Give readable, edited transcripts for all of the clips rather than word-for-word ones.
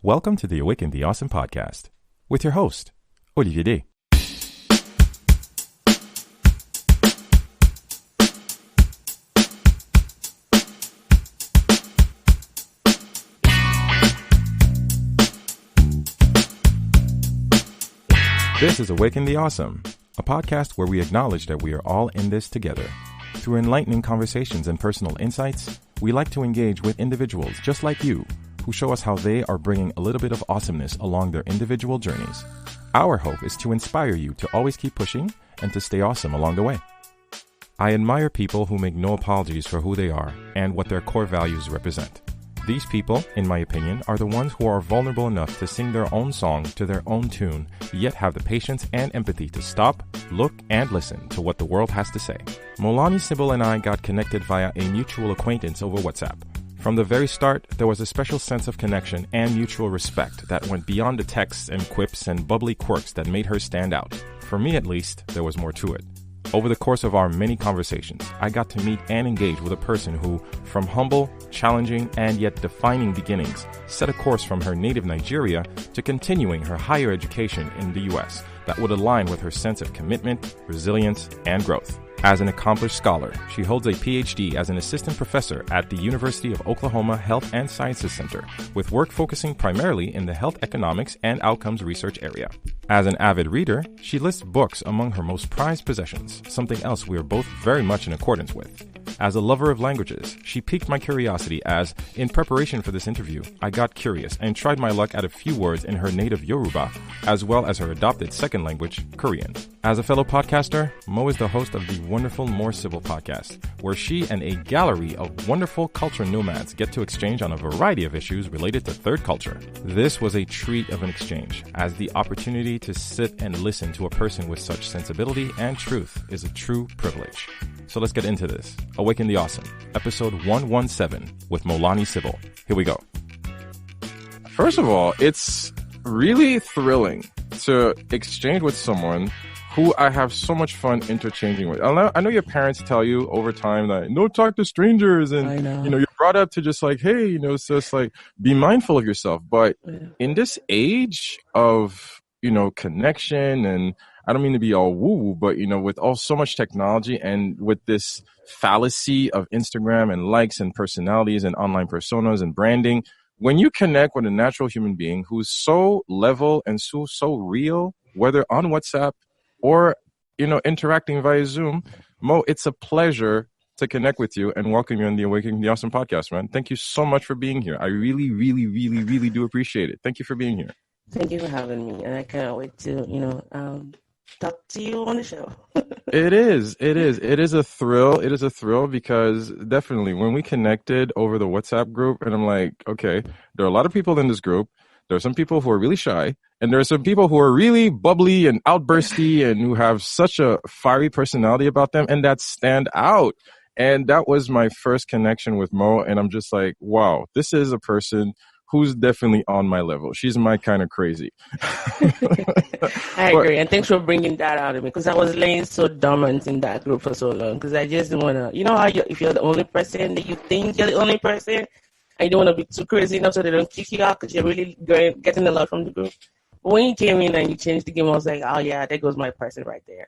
Welcome to the Awaken the Awesome podcast with your host, Olivier D. This is Awaken the Awesome, a podcast where we acknowledge that we are all in this together. Through enlightening conversations and personal insights, we like to engage with individuals just like you who show us how they are bringing a little bit of awesomeness along their individual journeys. Our hope is to inspire you to always keep pushing and to stay awesome along the way. I admire people who make no apologies for who they are and what their core values represent. These people, in my opinion, are the ones who are vulnerable enough to sing their own song to their own tune, yet have the patience and empathy to stop, look, and listen to what the world has to say. Sibyl and I got connected via a mutual acquaintance over WhatsApp. From the very start, there was a special sense of connection and mutual respect that went beyond the texts and quips and bubbly quirks that made her stand out. For me at least, there was more to it. Over the course of our many conversations, I got to meet and engage with a person who, from humble, challenging, and yet defining beginnings, set a course from her native Nigeria to continuing her higher education in the US that would align with her sense of commitment, resilience, and growth. As an accomplished scholar, she holds a PhD as an assistant professor at the University of Oklahoma Health and Sciences Center, with work focusing primarily in the health economics and outcomes research area. As an avid reader, she lists books among her most prized possessions, something else we are both very much in accordance with. As a lover of languages, she piqued my curiosity as, in preparation for this interview, I got curious and tried my luck at a few words in her native Yoruba, as well as her adopted second language, Korean. As a fellow podcaster, Mo is the host of the wonderful Sibyl podcast, where she and a gallery of wonderful culture nomads get to exchange on a variety of issues related to third culture. This was a treat of an exchange, as the opportunity to sit and listen to a person with such sensibility and truth is a true privilege. So let's get into this. Awaken the Awesome, episode 117 with Sibyl. Here we go. First of all, it's really thrilling to exchange with someone who I have so much fun interchanging with. I know your parents tell you over time that don't talk to strangers, and you're brought up to just like, hey, it's just like be mindful of yourself. But in this age of connection, and I don't mean to be all woo-woo, but with so much technology and with this fallacy of Instagram and likes and personalities and online personas and branding, when you connect with a natural human being who's so level and so real, whether on WhatsApp or, interacting via Zoom, Mo, it's a pleasure to connect with you and welcome you on the Awakening the Awesome podcast, man. Thank you so much for being here. I really, really, really, really do appreciate it. Thank you for being here. Thank you for having me. And I can't wait to, talk to you on the show. It is a thrill. It is a thrill because definitely when we connected over the WhatsApp group, and I'm like, okay, there are a lot of people in this group. There are some people who are really shy, and there are some people who are really bubbly and outbursty and who have such a fiery personality about them and that stand out. And that was my first connection with Mo. And I'm just like, wow, this is a person who's definitely on my level. She's my kind of crazy. I agree. And thanks for bringing that out of me, because I was laying so dormant in that group for so long because I just didn't want to, how if you're the only person that you think you're the only person, and you don't want to be too crazy enough so they don't kick you out because you're really getting a lot from the group. But when you came in and you changed the game, I was like, oh yeah, there goes my person right there.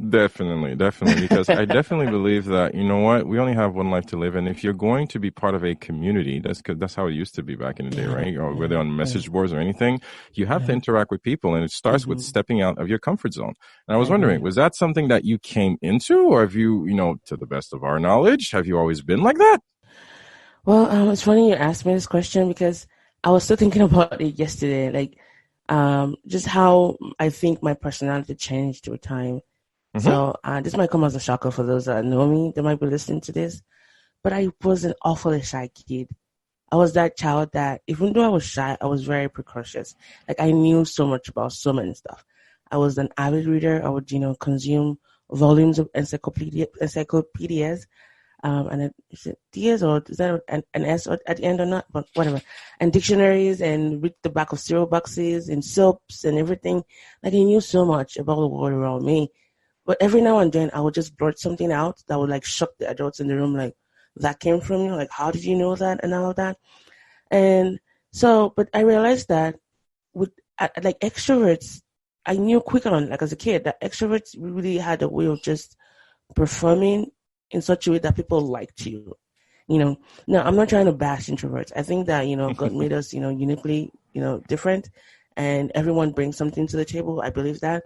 Definitely. Because I definitely believe that, we only have one life to live. And if you're going to be part of a community, that's how it used to be back in the day, right? Or whether on message boards or anything, you have to interact with people. And it starts with stepping out of your comfort zone. And I was wondering, was that something that you came into, or have you, to the best of our knowledge, have you always been like that? Well, it's funny you asked me this question because I was still thinking about it yesterday, just how I think my personality changed over time. Mm-hmm. So this might come as a shocker for those that know me. They might be listening to this. But I was an awfully shy kid. I was that child that, even though I was shy, I was very precocious. I knew so much about so many stuff. I was an avid reader. I would, consume volumes of encyclopedias. And is it Diaz or is that an S at the end or not? But whatever. And dictionaries and read the back of cereal boxes and soaps and everything. I knew so much about the world around me. But every now and then I would just blurt something out that would shock the adults in the room. That came from you. How did you know that and all of that? And So, but I realized that with like extroverts, I knew quick on, like as a kid, that extroverts really had a way of just performing in such a way that people liked you. Now I'm not trying to bash introverts. I think that, God made us, uniquely, different, and everyone brings something to the table. I believe that.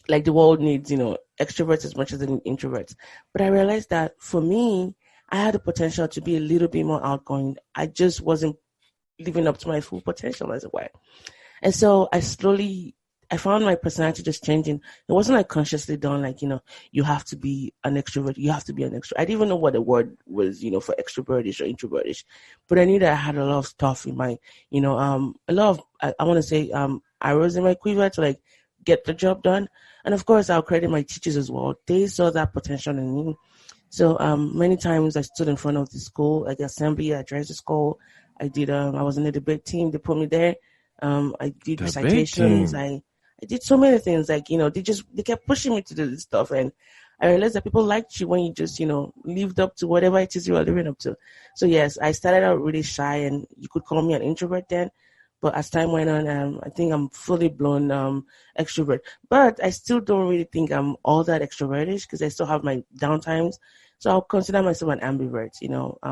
Like the world needs, extroverts as much as they need introverts. But I realized that for me, I had the potential to be a little bit more outgoing. I just wasn't living up to my full potential, as it were. And so I found my personality just changing. It wasn't like consciously done, like, you have to be an extrovert. You have to be an extrovert. I didn't even know what the word was, for extrovertish or introvertish. But I knew that I had a lot of stuff in my, a lot of, I want to say, arrows in my quiver to like get the job done. And of course, I'll credit my teachers as well. They saw that potential in me. So many times I stood in front of the school, like assembly, I addressed the school. I was in the debate team. They put me there. I did Debate recitations. team. I did so many things. Like, they kept pushing me to do this stuff. And I realized that people liked you when you just, lived up to whatever it is you are living up to. So yes, I started out really shy, and you could call me an introvert then. But as time went on, I think I'm fully blown extrovert. But I still don't really think I'm all that extrovertish because I still have my downtimes. So I'll consider myself an ambivert,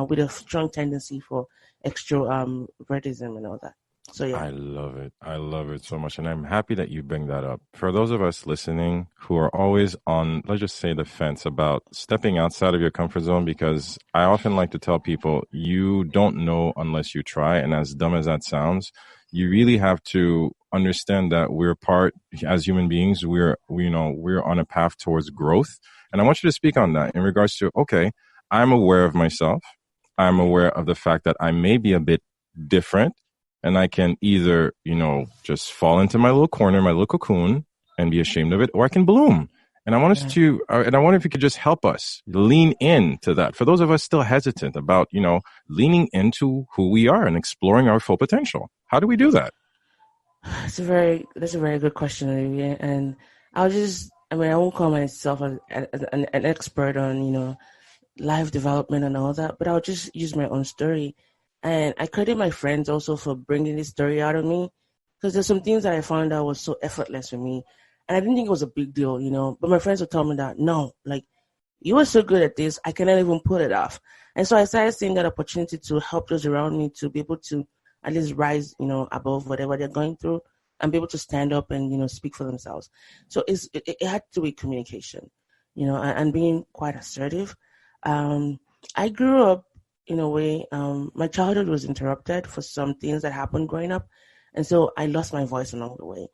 with a strong tendency for extrovertism and all that. So yeah. I love it. I love it so much. And I'm happy that you bring that up. For those of us listening who are always on, let's just say, the fence about stepping outside of your comfort zone, because I often like to tell people, you don't know unless you try. And as dumb as that sounds, you really have to understand that as human beings, we're on a path towards growth. And I want you to speak on that in regards to, okay, I'm aware of myself. I'm aware of the fact that I may be a bit different. And I can either, just fall into my little corner, my little cocoon, and be ashamed of it, or I can bloom. And I want and I wonder if you could just help us lean into that. For those of us still hesitant about, leaning into who we are and exploring our full potential. How do we do that? That's a very good question, Olivia. And I won't call myself an expert on, life development and all that, but I'll just use my own story. And I credit my friends also for bringing this story out of me, because there's some things that I found out was so effortless for me. And I didn't think it was a big deal, but my friends would tell me that, no, like, you were so good at this, I cannot even pull it off. And so I started seeing that opportunity to help those around me to be able to at least rise, above whatever they're going through and be able to stand up and, speak for themselves. So it had to be communication, and being quite assertive. I grew up in a way, my childhood was interrupted for some things that happened growing up. And so I lost my voice along the way.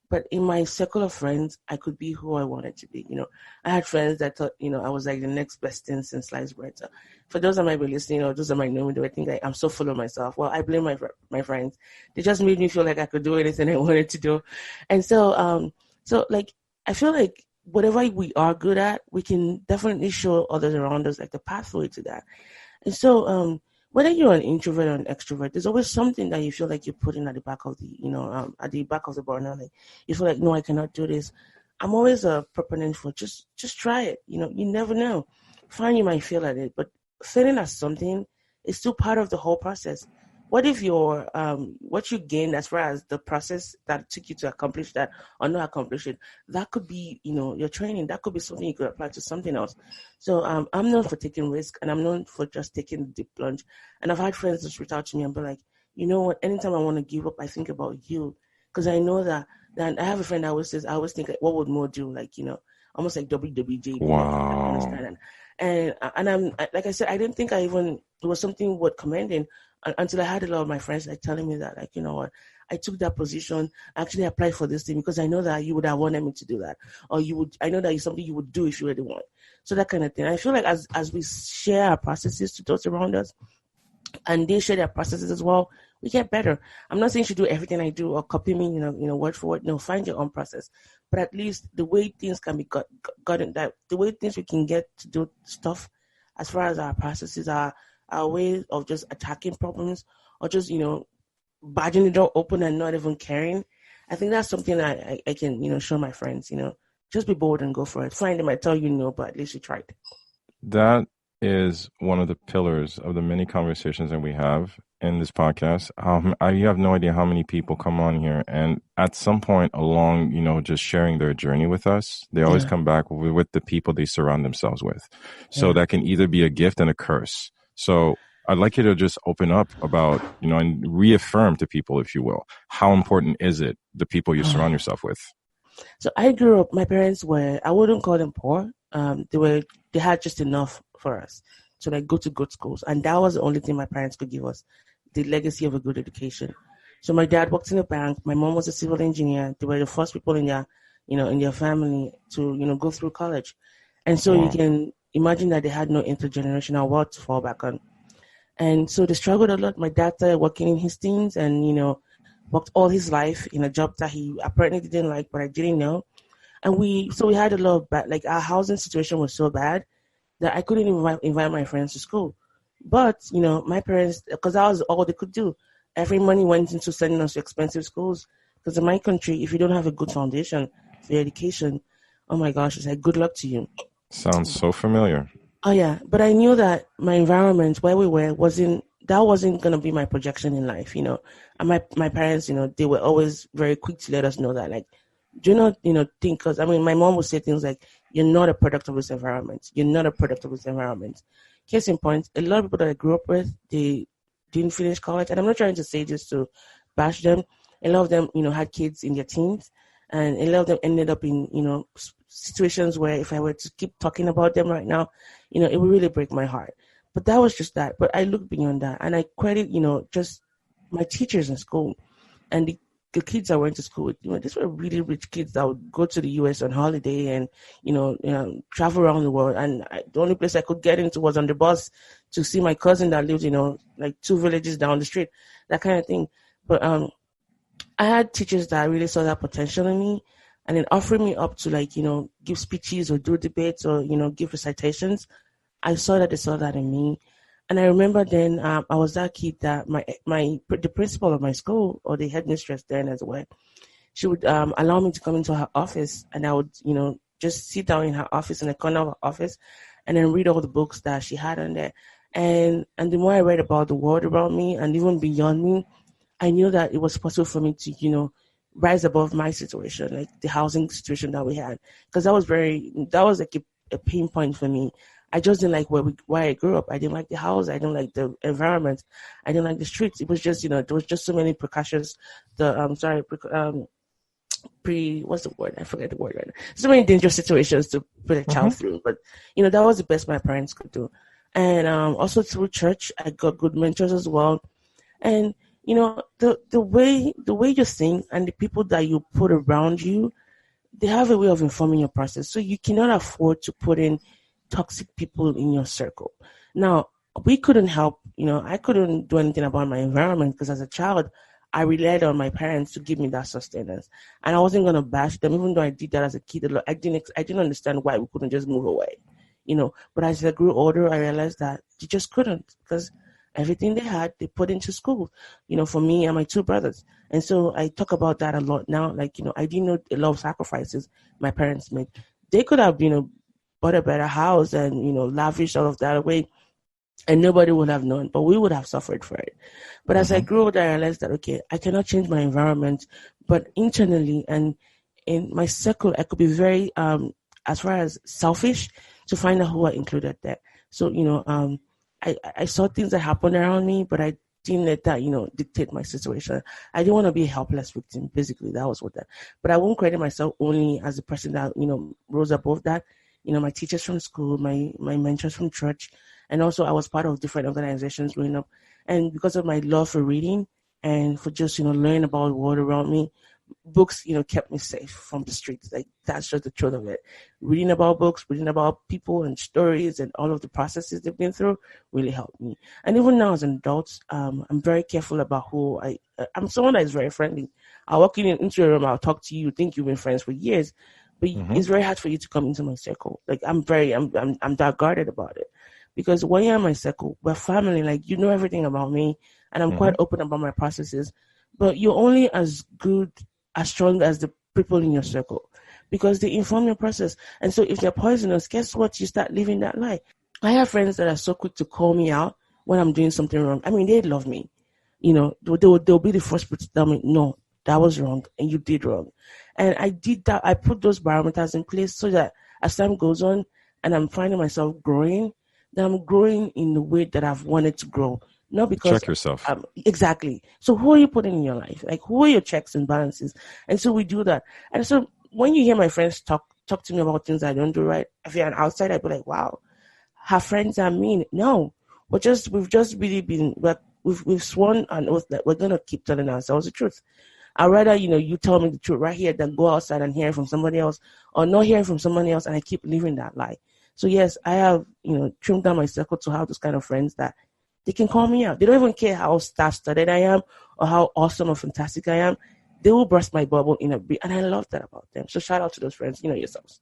But in my circle of friends, I could be who I wanted to be. I had friends that thought, I was like the next best thing since sliced bread. So for those that might be listening, or those that might know me, they would think I'm so full of myself. Well, I blame my friends. They just made me feel like I could do anything I wanted to do. And so, like, I feel like whatever we are good at, we can definitely show others around us, like, the pathway to that. And so, whether you're an introvert or an extrovert, there's always something that you feel like you're putting at the back of the burner. Like, you feel like, no, I cannot do this. I'm always a proponent for just try it. You never know. Fine, you might fail at it, but failing at something is still part of the whole process. What if what you gained as far as the process that took you to accomplish that or not accomplish it, that could be, your training, that could be something you could apply to something else. So I'm known for taking risk, and I'm known for just taking the deep plunge. And I've had friends just reach out to me and be like, you know what, anytime I want to give up, I think about you. Because I know that I have a friend that always says, I always think, like, what would Mo do? Like, almost like WWJD. Wow. Like, I understand. And I'm, like I said, I didn't think it was something worth commending until I had a lot of my friends like telling me that, like, you know what, I took that position, I actually applied for this thing because I know that you would have wanted me to do that. Or I know that it's something you would do if you really want. So that kind of thing. I feel like as we share our processes to those around us, and they share their processes as well, we get better. I'm not saying you should do everything I do or copy me, word for word. No, find your own process. But at least the way things can be gotten, that the way things we can get to do stuff, as far as our processes, our way of just attacking problems, or just, barging the door open and not even caring. I think that's something that I can, show my friends, just be bold and go for it. Fine, they might tell you no, but at least you tried. That is one of the pillars of the many conversations that we have in this podcast. You have no idea how many people come on here, and at some point along, just sharing their journey with us, they always Yeah. come back with the people they surround themselves with. So Yeah. that can either be a gift and a curse. So I'd like you to just open up about, and reaffirm to people, if you will, how important is it, the people you surround yourself with? So I grew up, my parents were, I wouldn't call them poor. They had just enough for us to like go to good schools. And that was the only thing my parents could give us, the legacy of a good education. So my dad worked in a bank. My mom was a civil engineer. They were the first people in their family to, go through college. And so you can imagine that they had no intergenerational wealth to fall back on. And so they struggled a lot. My dad started working in his teens and, worked all his life in a job that he apparently didn't like, but I didn't know. And we had a lot of bad, like our housing situation was so bad that I couldn't even invite my friends to school. But, my parents, because that was all they could do. Every money went into sending us to expensive schools. Because in my country, if you don't have a good foundation for your education, oh my gosh, it's like, good luck to you. Sounds so familiar. Oh yeah, but I knew that my environment where we were wasn't going to be my projection in life, And my parents, they were always very quick to let us know that, like, do not, think, because, my mom would say things like, you're not a product of this environment. You're not a product of this environment. Case in point, a lot of people that I grew up with, they didn't finish college. And I'm not trying to say this to bash them. A lot of them, had kids in their teens. And a lot of them ended up in, situations where if I were to keep talking about them right now, it would really break my heart. But that was just that. But I look beyond that. And I credit, just my teachers in school and the kids I went to school with. These were really rich kids that would go to the U.S. on holiday and, travel around the world. And the only place I could get into was on the bus to see my cousin that lived, like 2 villages down the street, that kind of thing. But I had teachers that really saw that potential in me. And then offering me up to, like, give speeches or do debates or, give recitations. I saw that they saw that in me. And I remember then I was that kid that the principal of my school, or the headmistress then as well, she would allow me to come into her office, and I would, just sit down in her office, in the corner of her office, and then read all the books that she had on there. And the more I read about the world around me and even beyond me, I knew that it was possible for me to, rise above my situation, like the housing situation that we had, because that was like a pain point for me. I just didn't like where I grew up. I didn't like the house. I didn't like the environment. I didn't like the streets. It was just, there was just so many precautions. What's the word? I forget the word right now. So many dangerous situations to put a child through. But, that was the best my parents could do. And also through church, I got good mentors as well. And, the way you think and the people that you put around you, they have a way of informing your process. So you cannot afford to put in toxic people in your circle. Now, we couldn't help, I couldn't do anything about my environment because as a child, I relied on my parents to give me that sustenance. And I wasn't going to bash them, even though I did that as a kid. I didn't understand why we couldn't just move away, But as I grew older, I realized that you just couldn't, because everything they had, they put into school, for me and my 2 brothers. And so I talk about that a lot now. Like, I didn't know a lot of sacrifices my parents made. They could have, bought a better house and, lavish all of that away, and nobody would have known, but we would have suffered for it. But as I grew older, I realized that, okay, I cannot change my environment, but internally and in my circle, I could be very, as far as selfish, to find out who I included there. So, I saw things that happened around me, but I didn't let that, dictate my situation. I didn't want to be a helpless victim. Basically, that was what that. But I won't credit myself only as a person that, rose above that. My teachers from school, my mentors from church, and also I was part of different organizations growing up. And because of my love for reading and for just, learning about the world around me, books, kept me safe from the streets. Like, that's just the truth of it. Reading about books, reading about people and stories and all of the processes they've been through really helped me. And even now as an adult, I'm very careful about who I'm someone that is very friendly. I'll walk into a room, I'll talk to you, think you've been friends for years, but it's very hard for you to come into my circle. Like, I'm that guarded about it. Because when you're in my circle, we're family, like, everything about me, and I'm quite open about my processes. But you're only as strong as the people in your circle, because they inform your process. And so if they're poisonous, guess what? You start living that lie. I have friends that are so quick to call me out when I'm doing something wrong. I mean, they love me. They'll be the first to tell me, no, that was wrong and you did wrong. And I did that. I put those barometers in place so that as time goes on and I'm finding myself growing, then I'm growing in the way that I've wanted to grow. Not because check yourself. Exactly. So who are you putting in your life? Like, who are your checks and balances? And so we do that. And so when you hear my friends talk to me about things I don't do right, if you're an outsider, I'd be like, wow, her friends are mean. No, we've just really been, we've sworn an oath that we're going to keep telling ourselves the truth. I'd rather, you tell me the truth right here than go outside and hear from somebody else or not hearing from somebody else and I keep living that lie. So yes, I have, trimmed down my circle to have those kind of friends that they can call me out. They don't even care how star-studded I am or how awesome or fantastic I am. They will burst my bubble in a bit. And I love that about them. So shout out to those friends, yourselves.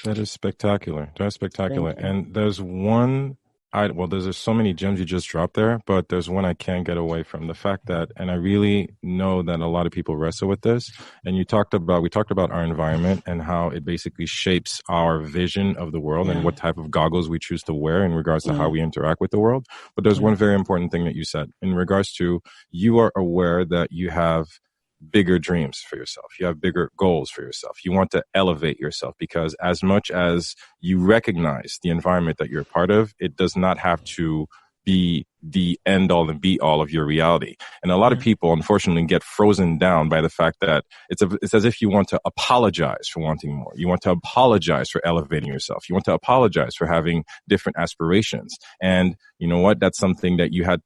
That is spectacular. That's spectacular. And there's one, there's so many gems you just dropped there, but there's one I can't get away from. The fact that, and I really know that a lot of people wrestle with this, and we talked about our environment and how it basically shapes our vision of the world and what type of goggles we choose to wear in regards to how we interact with the world. But there's one very important thing that you said in regards to you are aware that you have bigger dreams for yourself. You have bigger goals for yourself. You want to elevate yourself because as much as you recognize the environment that you're a part of, it does not have to be the end all and be all of your reality. And a lot of people, unfortunately, get frozen down by the fact that it's as if you want to apologize for wanting more. You want to apologize for elevating yourself. You want to apologize for having different aspirations. And you know what? That's something that you have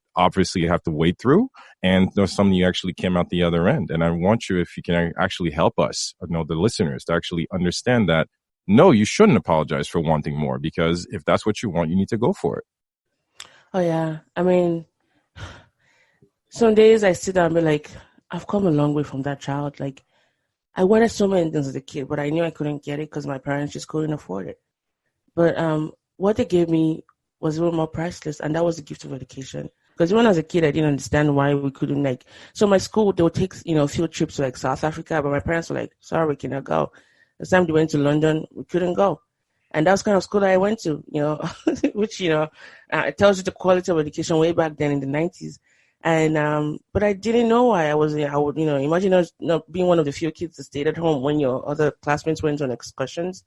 to wade through. And there's something you actually came out the other end. And I want you, if you can actually help us, the listeners, to actually understand that, no, you shouldn't apologize for wanting more, because if that's what you want, you need to go for it. Oh, yeah. I mean, some days I sit down and be like, I've come a long way from that child. Like, I wanted so many things as a kid, but I knew I couldn't get it because my parents just couldn't afford it. But what they gave me was a little more priceless, and that was the gift of education. Because even as a kid, I didn't understand why we couldn't, so my school, they would take, field trips to, South Africa, but my parents were like, sorry, we cannot go. The time they went to London, we couldn't go. And that was kind of school that I went to, which, it tells you the quality of education way back then in the 90s. And, but I didn't know why I would, imagine us being one of the few kids that stayed at home when your other classmates went on excursions.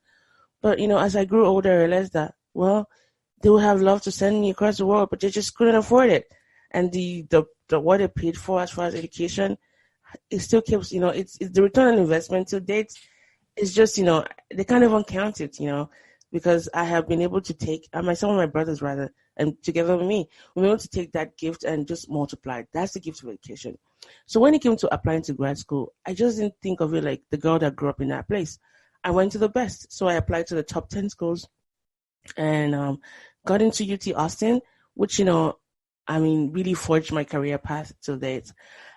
But, as I grew older, I realized that, well, they would have loved to send me across the world, but they just couldn't afford it. And the what they paid for as far as education, it still keeps, it's the return on investment to date. It's just, they can't even count it, because I have been able to take, some of my brothers rather, and together with me, we've been able to take that gift and just multiply it. That's the gift of education. So when it came to applying to grad school, I just didn't think of it like the girl that grew up in that place. I went to the best. So I applied to the top 10 schools and got into UT Austin, which, really forged my career path to date.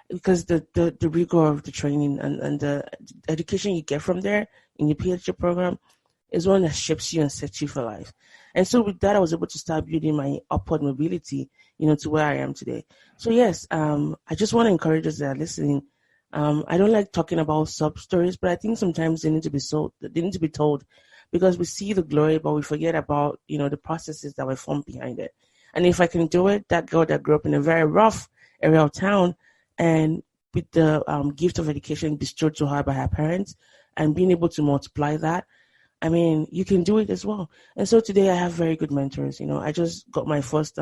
Because the rigor of the training and the education you get from there in your PhD program is one that shapes you and sets you for life. And so with that, I was able to start building my upward mobility, to where I am today. So yes, I just want to encourage those that are listening. I don't like talking about sub stories, but I think sometimes they need to be told, because we see the glory, but we forget about, the processes that were formed behind it. And if I can do it, that girl that grew up in a very rough area of town, and with the gift of education bestowed to her by her parents, and being able to multiply that, you can do it as well. And so today I have very good mentors. I just got my first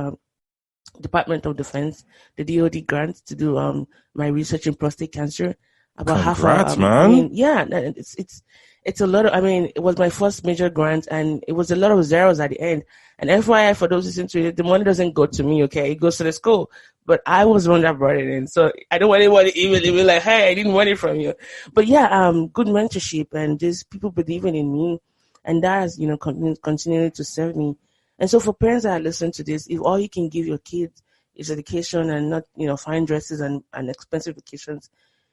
Department of Defense, the DoD grant to do my research in prostate cancer. About Congrats, half man. It's a lot of, it was my first major grant, and it was a lot of zeros at the end. And FYI, for those listening to it, the money doesn't go to me, okay? It goes to the school. But I was the one that brought it in. So I don't want anyone to email me like, hey, I didn't want it from you. But yeah, good mentorship and just people believing in me. And that has, continuing to serve me. And so for parents that listen to this, if all you can give your kids is education and not, fine dresses and expensive vacations,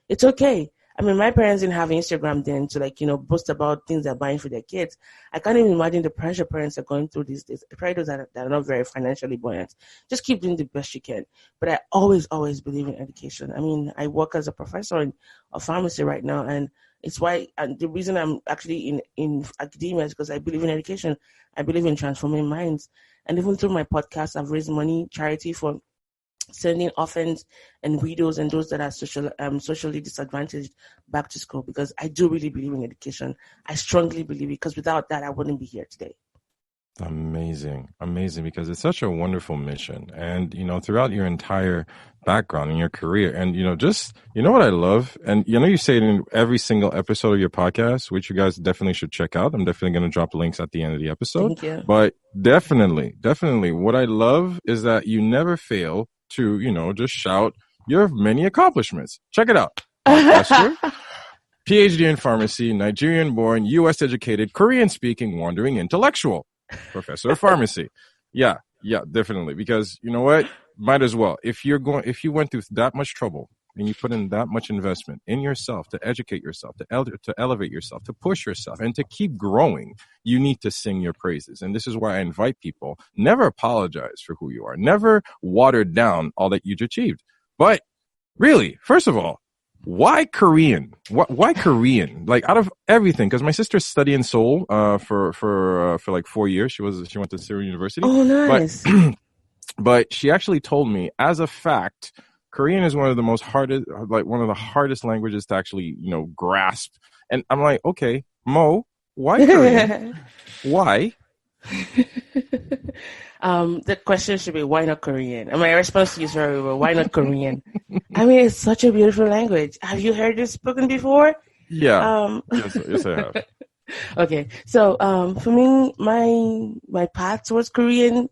it's okay. My parents didn't have Instagram then to boast about things they're buying for their kids. I can't even imagine the pressure parents are going through these days. Probably those that are not very financially buoyant. Just keep doing the best you can. But I always believe in education. I work as a professor in a pharmacy right now, and it's why, and the reason I'm actually in academia is because I believe in education. I believe in transforming minds. And even through my podcast, I've raised money, charity for sending orphans and widows and those that are socially disadvantaged back to school, because I do really believe in education. I strongly believe it, because without that, I wouldn't be here today. Amazing, because it's such a wonderful mission. And, throughout your entire background in your career, and, what I love, and, you say it in every single episode of your podcast, which you guys definitely should check out. I'm definitely going to drop links at the end of the episode. Thank you. But definitely, what I love is that you never fail to, just shout your many accomplishments. Check it out. Podcaster, PhD in pharmacy, Nigerian-born, U.S. educated, Korean-speaking, wandering intellectual. Professor of pharmacy. Yeah, definitely. Because you know what? Might as well. If you went through that much trouble and you put in that much investment in yourself to educate yourself, to elevate yourself, to push yourself, and to keep growing, you need to sing your praises. And this is why I invite people, never apologize for who you are. Never water down all that you've achieved. But really, first of all, why Korean? Why Korean? Like, out of everything, because my sister studied in Seoul for like 4 years. She went to Seoul University. Oh, nice. But she actually told me, as a fact, Korean is one of the hardest languages to actually grasp. And I'm like, okay, Mo, why Korean? Why? The question should be, why not Korean? And my response to you is very well, why not Korean? I mean, it's such a beautiful language. Have you heard it spoken before? Yeah. Yes, I have. Okay. So, for me, my path towards Korean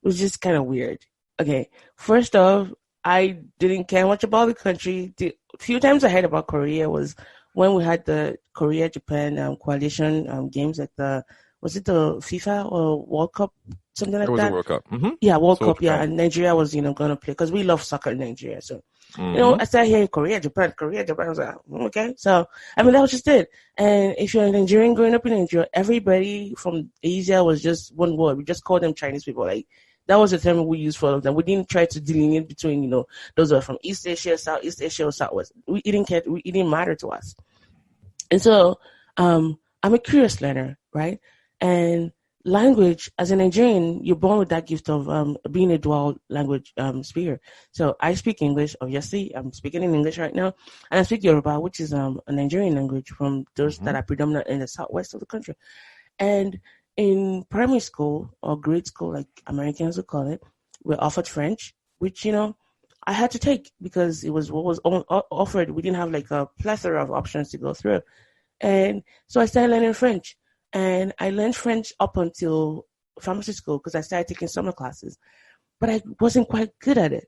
was just kind of weird. Okay. First off, I didn't care much about the country. The few times I heard about Korea was when we had the Korea-Japan coalition games at was it the FIFA or World Cup? Something like that. It was a World Cup. Mm-hmm. Yeah, World Cup. Yeah, and Nigeria was, going to play, because we love soccer in Nigeria. So, I started hearing Korea, Japan. I was like, okay. So, I mean, that was just it. And if you're a Nigerian growing up in Nigeria, everybody from Asia was just one word. We just called them Chinese people. Like, that was the term we used for all of them. We didn't try to delineate between, those who are from East Asia, Southeast Asia, or Southwest. It didn't care. It didn't matter to us. And so, I'm a curious learner, right? And language, as a Nigerian, you're born with that gift of being a dual language speaker. So I speak English, obviously. I'm speaking in English right now. And I speak Yoruba, which is a Nigerian language from those that are predominant in the southwest of the country. And in primary school or grade school, like Americans would call it, we're offered French, which, I had to take because it was what was offered. We didn't have like a plethora of options to go through. And so I started learning French. And I learned French up until pharmacy school, because I started taking summer classes. But I wasn't quite good at it.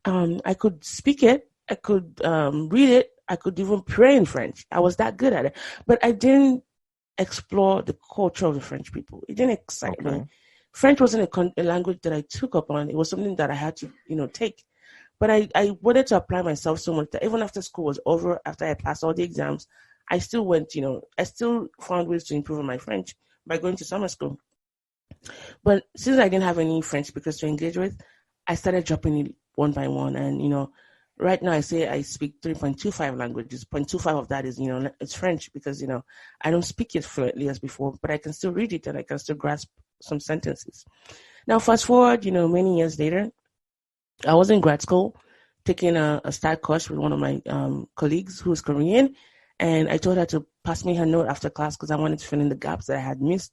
I could speak it. I could read it. I could even pray in French. I was that good at it. But I didn't explore the culture of the French people. It didn't excite me. French wasn't a language that I took up on. It was something that I had to, take. But I wanted to apply myself so much that even after school was over, after I passed all the exams, I still went, I still found ways to improve on my French by going to summer school. But since I didn't have any French speakers to engage with, I started dropping it one by one. And, right now I say I speak 3.25 languages. 0.25 of that is, it's French, because, I don't speak it fluently as before, but I can still read it and I can still grasp some sentences. Now, fast forward, many years later, I was in grad school taking a start course with one of my colleagues who's Korean. And I told her to pass me her note after class because I wanted to fill in the gaps that I had missed.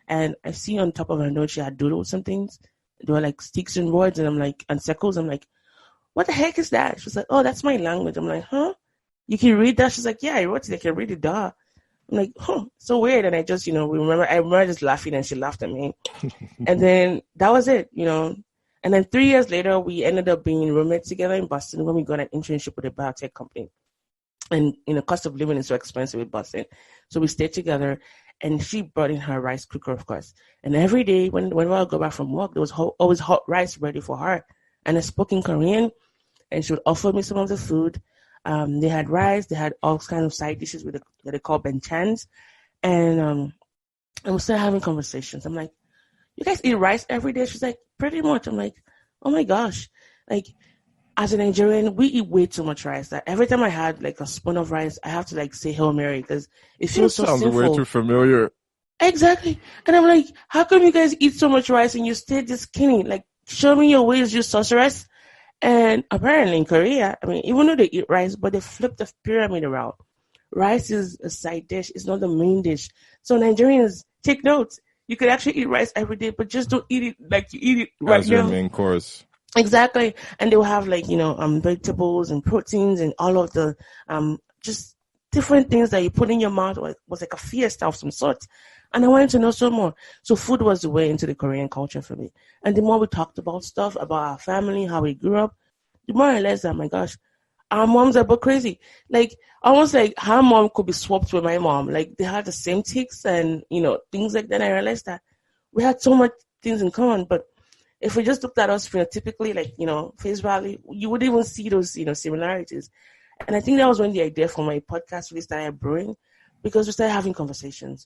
And I see on top of her note, she had doodled some things. They were like sticks and words, and circles. I'm like, what the heck is that? She's like, oh, that's my language. I'm like, huh? You can read that? She's like, yeah, I wrote it. I can read it, duh. I'm like, huh, so weird. And I just, I remember just laughing, and she laughed at me. And then that was it, And then 3 years later, we ended up being roommates together in Boston when we got an internship with a biotech company. And, cost of living is so expensive in Boston. So we stayed together, and she brought in her rice cooker, of course. And every day, whenever I go back from work, there was always hot rice ready for her. And I spoke in Korean, and she would offer me some of the food. They had rice. They had all kinds of side dishes that they call banchans. And we started having conversations. I'm like, you guys eat rice every day? She's like, pretty much. I'm like, oh, my gosh. Like, as a Nigerian, we eat way too much rice. That every time I had like a spoon of rice, I have to like say Hail Mary because it feels so sounds sinful. way too familiar. Exactly. And I'm like, how come you guys eat so much rice and you stay this skinny? Like, show me your ways, you sorceress. And apparently in Korea, I mean, even though they eat rice, but they flip the pyramid around. Rice is a side dish. It's not the main dish. So Nigerians, take notes. You could actually eat rice every day, but just don't eat it like you eat it right As your now. main course. Exactly. And they will have like, vegetables and proteins and all of the just different things that you put in your mouth. Was like a fiesta of some sort. And I wanted to know some more. So food was the way into the Korean culture for me. And the more we talked about stuff, about our family, how we grew up, the more I realized that, my gosh, our moms are both crazy. Like, almost like her mom could be swapped with my mom. Like, they had the same tics and, things like that. I realized that we had so much things in common. But if we just looked at us phenotypically, like, face value, you wouldn't even see those, similarities. And I think that was when the idea for my podcast really started brewing, because we started having conversations,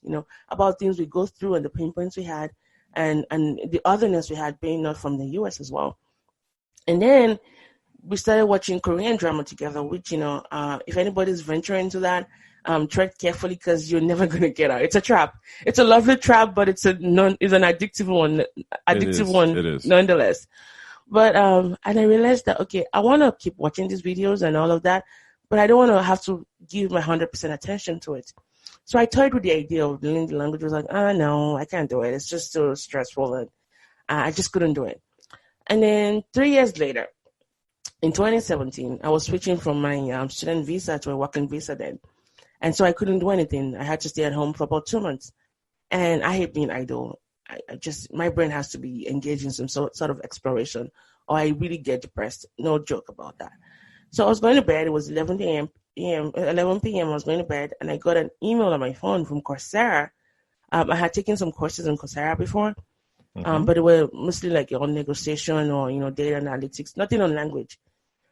about things we go through and the pain points we had and the otherness we had being not from the US as well. And then we started watching Korean drama together, which, if anybody's venturing into that, tread carefully because you're never going to get out. It's a trap. It's a lovely trap, but it's an addictive one. It is. Nonetheless. But, and I realized that, okay, I want to keep watching these videos and all of that, but I don't want to have to give my 100% attention to it. So I toyed with the idea of learning the language. I was like, no, I can't do it. It's just so stressful. And I just couldn't do it. And then 3 years later, in 2017, I was switching from my student visa to a working visa then. And so I couldn't do anything. I had to stay at home for about 2 months. And I hate being idle. My brain has to be engaged in some sort of exploration, or I really get depressed. No joke about that. So I was going to bed. It was 11 p.m. I was going to bed, and I got an email on my phone from Coursera. I had taken some courses on Coursera before, but they were mostly like on negotiation or, data analytics, nothing on language.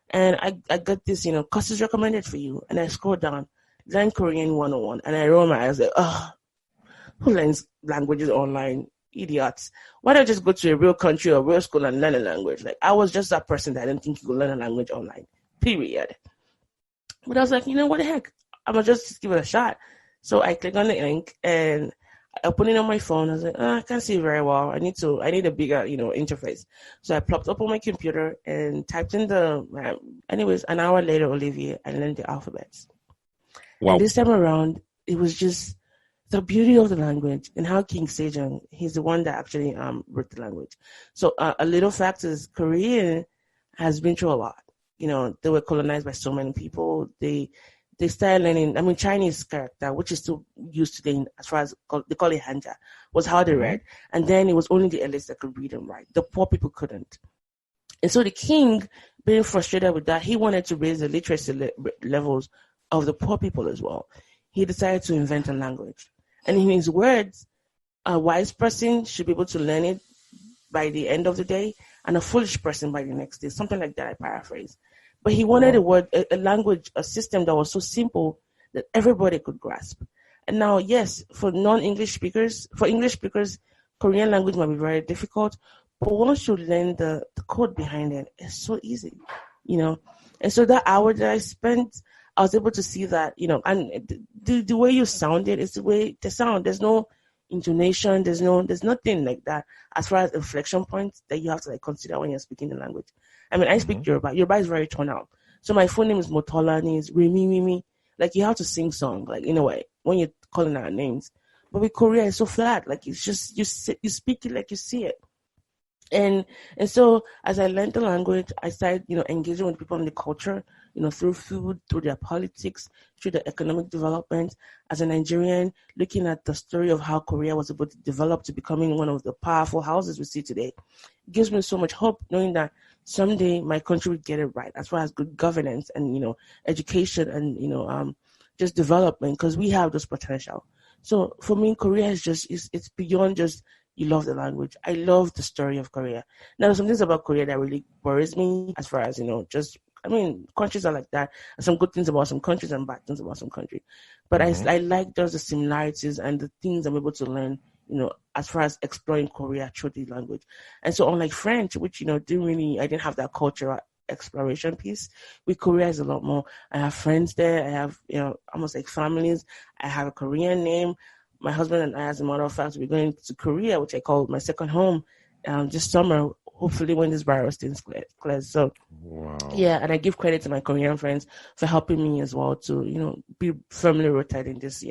And I got this, courses recommended for you. And I scrolled down, Learn Korean 101. And I rolled my eyes like, who learns languages online? Idiots. Why don't I just go to a real country or a real school and learn a language? Like, I was just that person that didn't think you could learn a language online, period. But I was like, what the heck? I'm going to just give it a shot. So I click on the link and I open it on my phone. I was like, I can't see very well. I need a bigger, interface. So I plopped up on my computer and typed in anyways, an hour later, Olivier, I learned the alphabets. Wow. And this time around, it was just the beauty of the language and how King Sejong, he's the one that actually wrote the language. So a little fact is Korean has been through a lot. They were colonized by so many people. They started learning, Chinese character, which is still used today as far as they call it Hanja, was how they read. And then it was only the elites that could read and write. The poor people couldn't. And so the king, being frustrated with that, he wanted to raise the literacy levels of the poor people as well. He decided to invent a language. And in his words, a wise person should be able to learn it by the end of the day, and a foolish person by the next day. Something like that, I paraphrase. But he wanted a language, a system that was so simple that everybody could grasp. And now, yes, for English speakers, Korean language might be very difficult, but once you learn the code behind it, it's so easy, And so that hour that I spent, I was able to see that, and the way you sound it is the way they sound. There's no intonation. There's nothing like that as far as inflection points that you have to consider when you're speaking the language. I speak Yoruba. Yoruba is very tonal. So my full name is Motola, and it's Rimi Mimi. Like, you have to sing song, in a way, when you're calling out names. But with Korea, it's so flat. Like, it's just, you speak it like you see it. And so as I learned the language, I started, engaging with people in the culture, through food, through their politics, through the economic development. As a Nigerian, looking at the story of how Korea was able to develop to becoming one of the powerful houses we see today, gives me so much hope, knowing that someday my country would get it right as far as good governance and, education and, just development, because we have this potential. So for me, Korea is it's beyond just you love the language. I love the story of Korea. Now, there's some things about Korea that really worries me as far as, countries are like that. And some good things about some countries and bad things about some countries. But I like those the similarities and the things I'm able to learn, as far as exploring Korea through the language. And so unlike French, which, I didn't have that cultural exploration piece, with Korea is a lot more. I have friends there. I have, almost like families. I have a Korean name. my husband and I, as a matter of fact, we're going to Korea, which I call my second home, this summer, hopefully when this virus thing clears. So, Wow. yeah, and I give credit to my Korean friends for helping me as well to, be firmly rooted in this,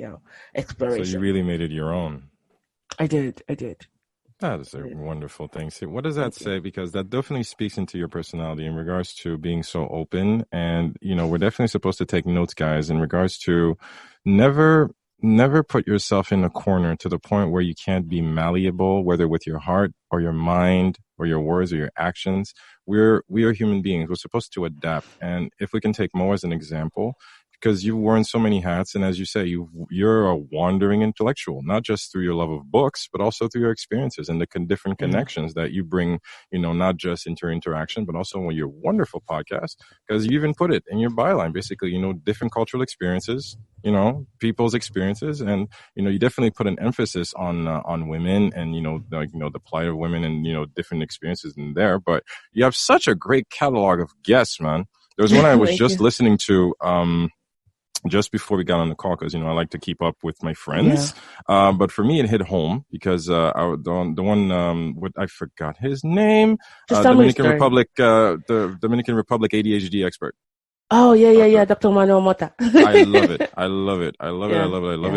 exploration. So you really made it your own. I did. That is a wonderful thing. See, what does that say? Because that definitely speaks into your personality in regards to being so open. And, we're definitely supposed to take notes, guys, in regards to never put yourself in a corner to the point where you can't be malleable, whether with your heart or your mind or your words or your actions. We are human beings. We're supposed to adapt. And if we can take Mo as an example, because you've worn so many hats, and as you say, you're a wandering intellectual, not just through your love of books, but also through your experiences and the different connections that you bring, not just into your interaction, but also with your wonderful podcast, because you even put it in your byline, basically, different cultural experiences, people's experiences, and, you definitely put an emphasis on women and, the plight of women and, different experiences in there. But you have such a great catalog of guests, man. There was one I was just listening to, just before we got on the call, because I like to keep up with my friends. Yeah. But for me, it hit home because the one what I forgot his name, Dominican Republic ADHD expert. Oh, yeah, Dr. Manuel Mota. I love it. I love it.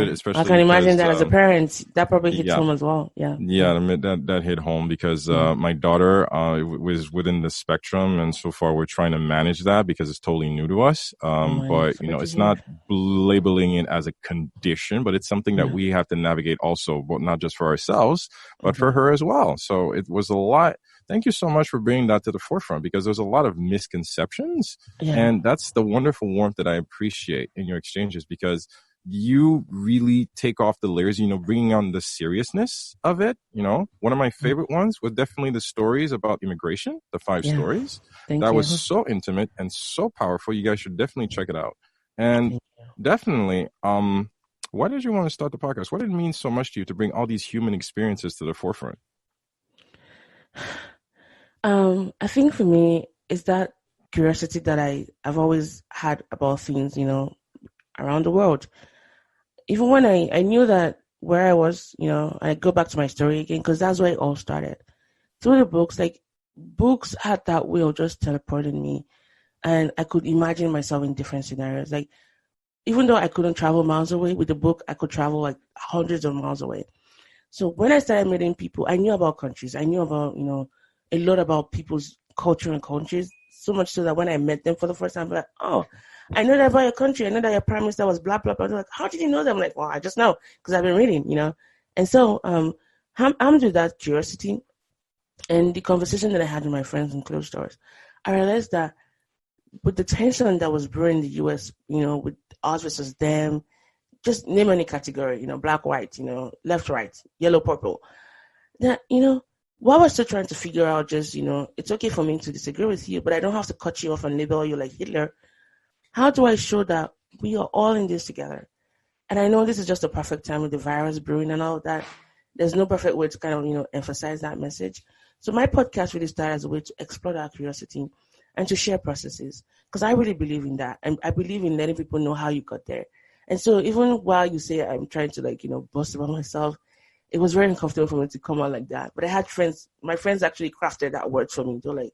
Especially I can imagine that as a parent, that probably hits home as well. Yeah. Yeah, that hit home because my daughter was within the spectrum, and so far we're trying to manage that because it's totally new to us. But it's not labeling it as a condition, but it's something that we have to navigate also, but not just for ourselves, but for her as well. So it was a lot. Thank you so much for bringing that to the forefront, because there's a lot of misconceptions, and that's the wonderful warmth that I appreciate in your exchanges, because you really take off the layers, bringing on the seriousness of it. One of my favorite ones was definitely the stories about immigration, the 5 stories. That was so intimate and so powerful. You guys should definitely check it out. And definitely, why did you want to start the podcast? What did it mean so much to you to bring all these human experiences to the forefront? I think for me, it's that curiosity that I've always had about things, around the world. Even when I knew that where I was, I go back to my story again, because that's where it all started. Through the books, books had that way of just teleporting me, and I could imagine myself in different scenarios. Even though I couldn't travel miles away, with the book, I could travel hundreds of miles away. So when I started meeting people, I knew about countries. I knew about, a lot about people's culture and countries, so much so that when I met them for the first time, I'm like, oh, I know that about your country. I know that your prime minister was blah, blah, blah. They're like, how did you know that? I'm like, well, I just know because I've been reading, And so I'm to that curiosity and the conversation that I had with my friends in closed doors. I realized that with the tension that was brewing in the U.S., with us versus them, just name any category, black, white, left, right, yellow, purple, that, while we're still trying to figure out just, it's okay for me to disagree with you, but I don't have to cut you off and label you like Hitler. How do I show that we are all in this together? And I know this is just a perfect time with the virus brewing and all of that. There's no perfect way to kind of, emphasize that message. So my podcast really started as a way to explore that curiosity and to share processes, because I really believe in that. And I believe in letting people know how you got there. And so even while you say I'm trying to boast about myself, it was very uncomfortable for me to come out like that. But I had friends, my friends actually crafted that word for me. They're like,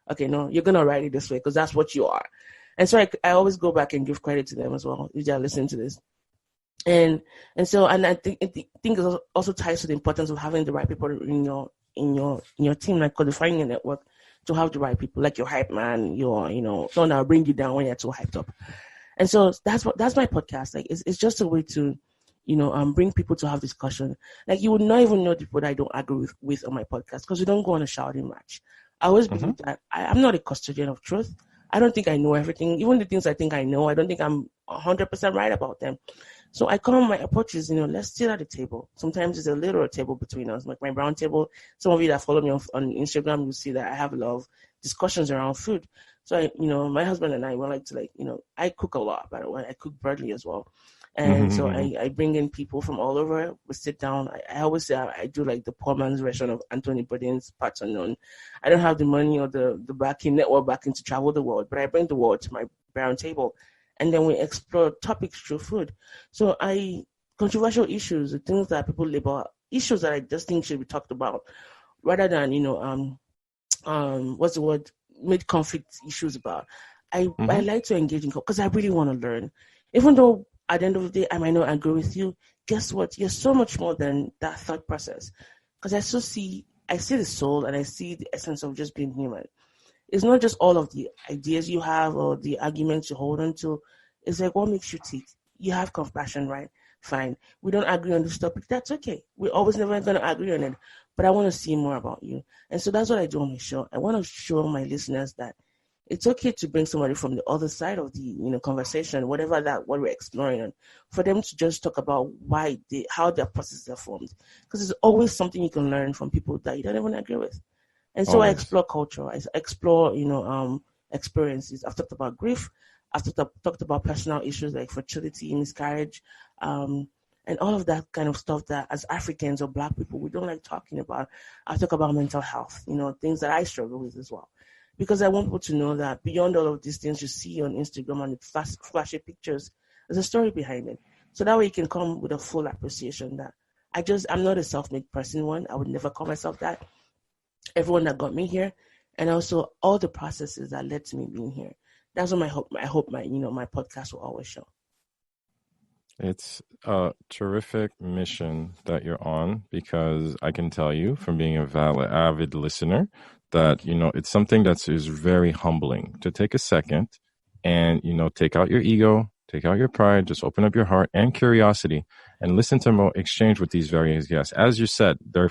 okay, no, you're going to write it this way because that's what you are. And so I always go back and give credit to them as well, if they're listening to this. And I think it also ties to the importance of having the right people in your team, like codifying your network, to have the right people, like your hype man, someone that will bring you down when you're too hyped up. And so that's my podcast. It's just a way to, bring people to have discussion. You would not even know the people that I don't agree with on my podcast, because we don't go on a shouting match. I always believe that I'm not a custodian of truth. I don't think I know everything. Even the things I think I know, I don't think I'm 100% right about them. So I come, my approach is, let's sit at the table. Sometimes it's a literal table between us, like my brown table. Some of you that follow me on Instagram, you see that I have a lot of discussions around food. So my husband and I, we like to I cook a lot, by the way. I cook broadly as well. And so I bring in people from all over. We sit down. I always say I do the poor man's version of Anthony Bourdain's Parts Unknown. I don't have the money or the network backing to travel the world, but I bring the world to my brown table. And then we explore topics through food. So I controversial issues, the things that people label issues that I just think should be talked about, rather than what's the word, made conflict issues about. I like to engage in because I really want to learn, even though at the end of the day I might not agree with you. Guess what? You're so much more than that thought process. Because I see the soul and I see the essence of just being human. It's not just all of the ideas you have or the arguments you hold on to. It's like, what makes you tick? You have compassion, right? Fine. We don't agree on this topic. That's okay. We're always never going to agree on it. But I want to see more about you. And so that's what I do on my show. I want to show my listeners that it's okay to bring somebody from the other side of the conversation, what we're exploring, and for them to just talk about how their processes are formed. Because there's always something you can learn from people that you don't even agree with. And so I explore culture. I explore, experiences. I've talked about grief. I've talked about personal issues like fertility, miscarriage, and all of that kind of stuff that as Africans or Black people, we don't like talking about. I talk about mental health, things that I struggle with as well. Because I want people to know that beyond all of these things you see on Instagram and the flashy pictures, there's a story behind it. So that way you can come with a full appreciation that I'm not a self-made person, one. I would never call myself that. Everyone that got me here, and also all the processes that led to me being here. That's what I hope my podcast will always show. It's a terrific mission that you're on, because I can tell you from being a avid listener that, it's something that is very humbling to take a second and, take out your ego, take out your pride, just open up your heart and curiosity and listen to exchange with these various guests. As you said, there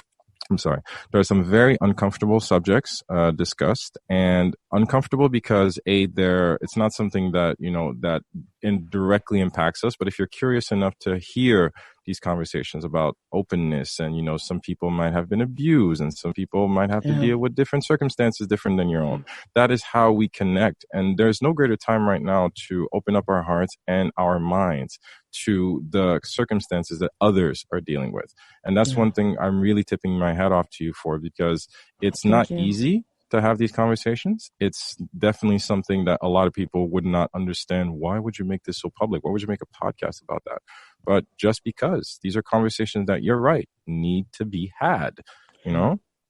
are some very uncomfortable subjects discussed, and uncomfortable because it's not something that that indirectly impacts us. But if you're curious enough to hear these conversations about openness, and some people might have been abused, and some people might have to deal with different circumstances different than your own. That is how we connect, and there's no greater time right now to open up our hearts and our minds to the circumstances that others are dealing with. And that's one thing I'm really tipping my hat off to you for, because it's not easy to have these conversations. It's definitely something that a lot of people would not understand. Why would you make this so public? Why would you make a podcast about that? But just because these are conversations that, you're right, need to be had,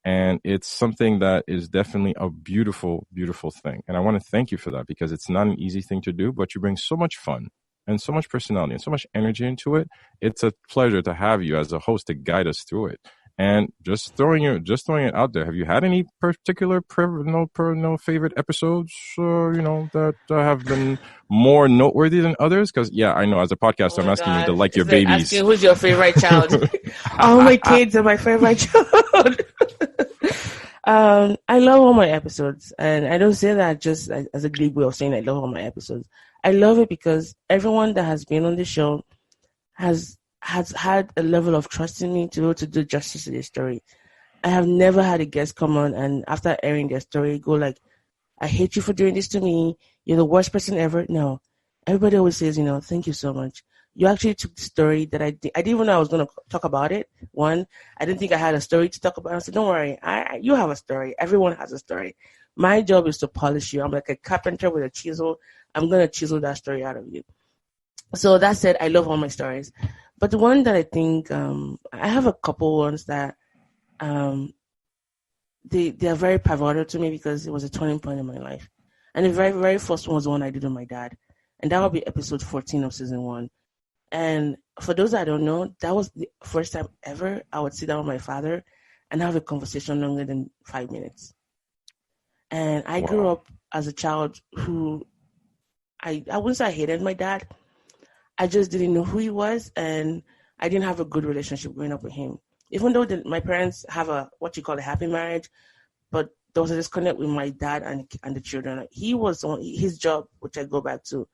and it's something that is definitely a beautiful, beautiful thing. And I want to thank you for that, because it's not an easy thing to do, but you bring so much fun and so much personality and so much energy into it. It's a pleasure to have you as a host to guide us through it. And just throwing it out there, have you had any particular favorite episodes, that have been more noteworthy than others? Because I know as a podcaster, I'm asking you to like your babies. Asking who's your favorite child? All my kids are my favorite child. I love all my episodes, and I don't say that just as a glib way of saying I love all my episodes. I love it because everyone that has been on the show has had a level of trust in me to be able to do justice to their story. I have never had a guest come on and after airing their story go like, I hate you for doing this to me. You're the worst person ever. No. Everybody always says, thank you so much. You actually took the story that I didn't even know I was going to talk about it. One, I didn't think I had a story to talk about. I said, don't worry. You have a story. Everyone has a story. My job is to polish you. I'm like a carpenter with a chisel. I'm going to chisel that story out of you. So that said, I love all my stories. But the one that I think, I have a couple ones that they are very pivotal to me because it was a turning point in my life. And the very, very first one was the one I did with my dad. And that will be episode 14 of season 1. And for those that don't know, that was the first time ever I would sit down with my father and have a conversation longer than 5 minutes. And I grew up as a child who, I wouldn't say I hated my dad. I just didn't know who he was, and I didn't have a good relationship growing up with him. Even though my parents have what you call a happy marriage, but there was a disconnect with my dad and the children. He was on his job, which I go back to,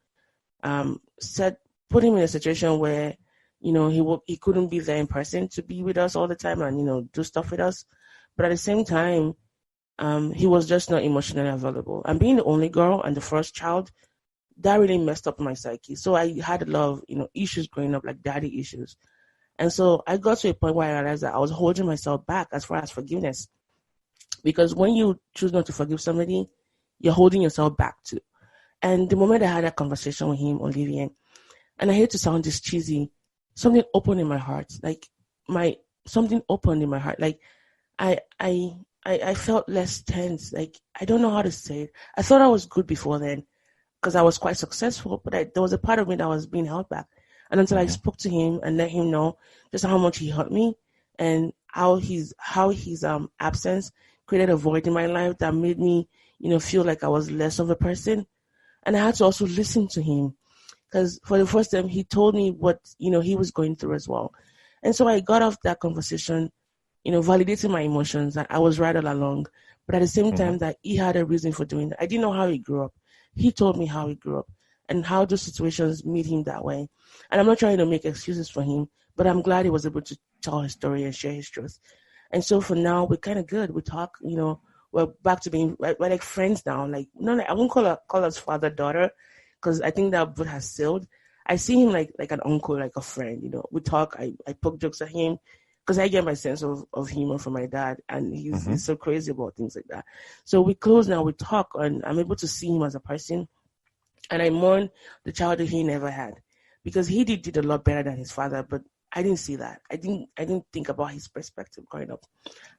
put him in a situation where, he couldn't be there in person to be with us all the time and, do stuff with us. But at the same time, he was just not emotionally available. And being the only girl and the first child, that really messed up my psyche. So I had a lot of, issues growing up, like daddy issues. And so I got to a point where I realized that I was holding myself back as far as forgiveness. Because when you choose not to forgive somebody, you're holding yourself back too. And the moment I had that conversation with him, Olivier, and I hate to sound this cheesy, something opened in my heart. Like something opened in my heart. Like I felt less tense. Like I don't know how to say it. I thought I was good before then because I was quite successful, but there was a part of me that was being held back. And until I spoke to him and let him know just how much he hurt me and how his absence created a void in my life that made me, feel like I was less of a person. And I had to also listen to him because for the first time he told me what, he was going through as well. And so I got off that conversation, validating my emotions that I was right all along, but at the same time that he had a reason for doing that. I didn't know how he grew up. He told me how he grew up and how those situations made him that way. And I'm not trying to make excuses for him, but I'm glad he was able to tell his story and share his truth. And so for now, we're kind of good. We talk, we're back to being, we're like friends now. Like, no, I won't call us father, daughter, because I think that boat has sailed. I see him like an uncle, like a friend, we talk, I poke jokes at him because I get my sense of humor from my dad, and he's so crazy about things like that. So we close now, we talk, and I'm able to see him as a person, and I mourn the childhood he never had because he did a lot better than his father, but I didn't see that. I didn't think about his perspective growing up.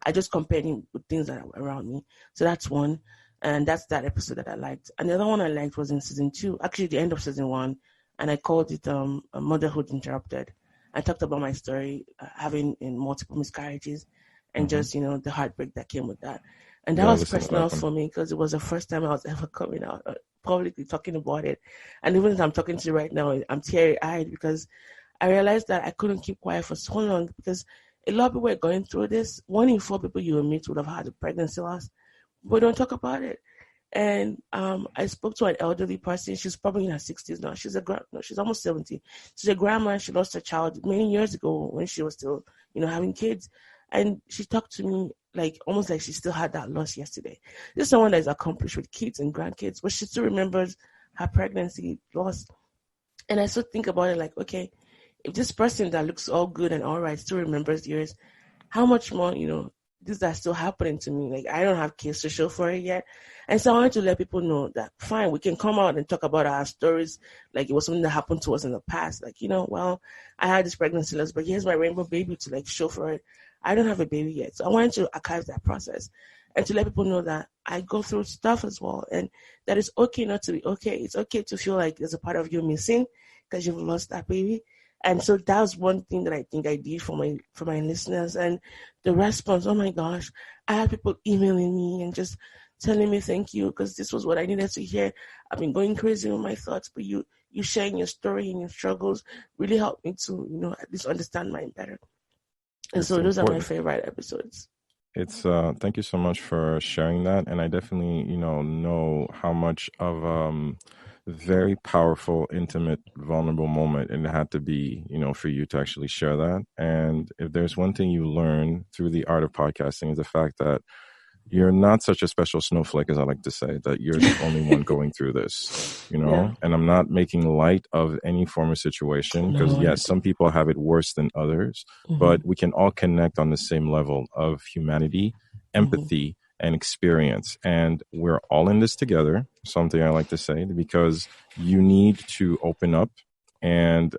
I just compared him with things that are around me. So that's one, and that's that episode that I liked. And the other one I liked was in season 2, actually the end of season 1, and I called it Motherhood Interrupted. I talked about my story, having in multiple miscarriages, and just the heartbreak that came with that. And that was personal for me because it was the first time I was ever coming out publicly talking about it. And even as I'm talking to you right now, I'm teary-eyed because I realized that I couldn't keep quiet for so long because a lot of people were going through this. 1 in 4 people you will meet would have had a pregnancy loss, but we don't talk about it. And I spoke to an elderly person. She's probably in her 60s now. She's almost 70. She's a grandma. She lost her child many years ago when she was still, having kids. And she talked to me like almost like she still had that loss yesterday. This is someone that is accomplished with kids and grandkids, but she still remembers her pregnancy loss. And I still think about it like, okay, if this person that looks all good and all right still remembers yours, how much more, this is still happening to me. Like, I don't have kids to show for it yet. And so I wanted to let people know that, fine, we can come out and talk about our stories like it was something that happened to us in the past. Like, well, I had this pregnancy loss, but here's my rainbow baby to, show for it. I don't have a baby yet. So I wanted to archive that process and to let people know that I go through stuff as well and that it's okay not to be okay. It's okay to feel like there's a part of you missing because you've lost that baby. And so that was one thing that I think I did for my listeners. And the response, oh my gosh, I had people emailing me and just telling me thank you because this was what I needed to hear. I've been going crazy with my thoughts, but you sharing your story and your struggles really helped me to, at least understand mine better. And so those are my favorite episodes. It's thank you so much for sharing that. And I definitely, know how much of very powerful, intimate, vulnerable moment it had to be, for you to actually share that. And if there's one thing you learn through the art of podcasting is the fact that you're not such a special snowflake, as I like to say, that you're the only one going through this, Yeah. And I'm not making light of any form of situation because, yes, some people have it worse than others, but we can all connect on the same level of humanity, empathy, and experience. And we're all in this together, something I like to say, because you need to open up and